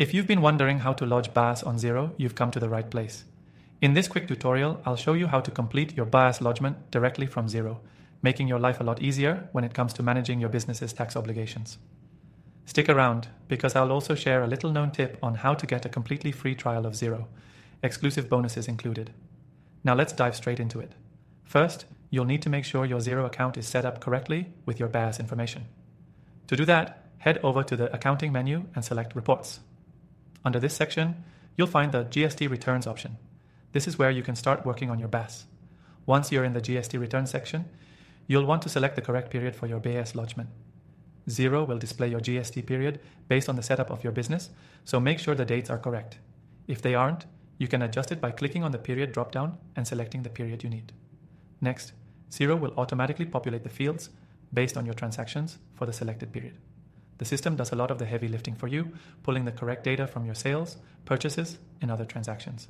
If you've been wondering how to lodge BAS on Xero, you've come to the right place. In this quick tutorial, I'll show you how to complete your BAS lodgement directly from Xero, making your life a lot easier when it comes to managing your business's tax obligations. Stick around, because I'll also share a little known tip on how to get a completely free trial of Xero, exclusive bonuses included. Now let's dive straight into it. First, you'll need to make sure your Xero account is set up correctly with your BAS information. To do that, head over to the Accounting menu and select Reports. Under this section, you'll find the GST Returns option. This is where you can start working on your BAS. Once you're in the GST Returns section, you'll want to select the correct period for your BAS lodgement. Xero will display your GST period based on the setup of your business, so make sure the dates are correct. If they aren't, you can adjust it by clicking on the period dropdown and selecting the period you need. Next, Xero will automatically populate the fields based on your transactions for the selected period. The system does a lot of the heavy lifting for you, pulling the correct data from your sales, purchases, and other transactions.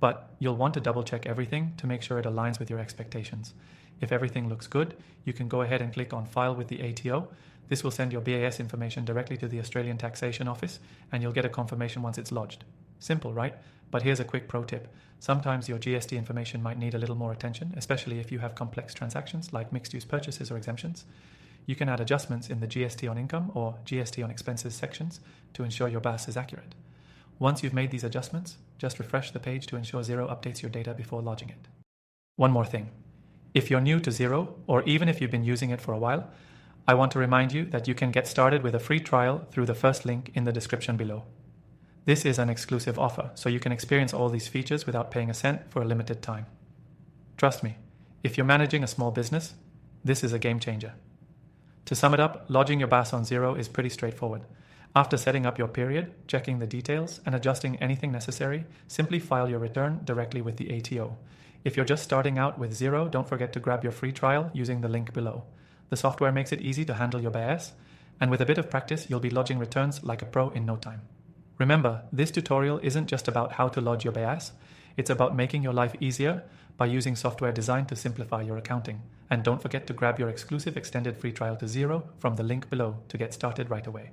But you'll want to double check everything to make sure it aligns with your expectations. If everything looks good, you can go ahead and click on File with the ATO. This will send your BAS information directly to the Australian Taxation Office, and you'll get a confirmation once it's lodged. Simple, right? But here's a quick pro tip. Sometimes your GST information might need a little more attention, especially if you have complex transactions like mixed-use purchases or exemptions. You can add adjustments in the GST on income or GST on expenses sections to ensure your BAS is accurate. Once you've made these adjustments, just refresh the page to ensure Xero updates your data before lodging it. One more thing. If you're new to Xero, or even if you've been using it for a while, I want to remind you that you can get started with a free trial through the first link in the description below. This is an exclusive offer, so you can experience all these features without paying a cent for a limited time. Trust me, if you're managing a small business, this is a game changer. To sum it up, lodging your BAS on Xero is pretty straightforward. After setting up your period, checking the details, and adjusting anything necessary, simply file your return directly with the ATO. If you're just starting out with Xero, don't forget to grab your free trial using the link below. The software makes it easy to handle your BAS, and with a bit of practice, you'll be lodging returns like a pro in no time. Remember, this tutorial isn't just about how to lodge your BAS, it's about making your life easier by using software designed to simplify your accounting. And don't forget to grab your exclusive extended free trial to Xero from the link below to get started right away.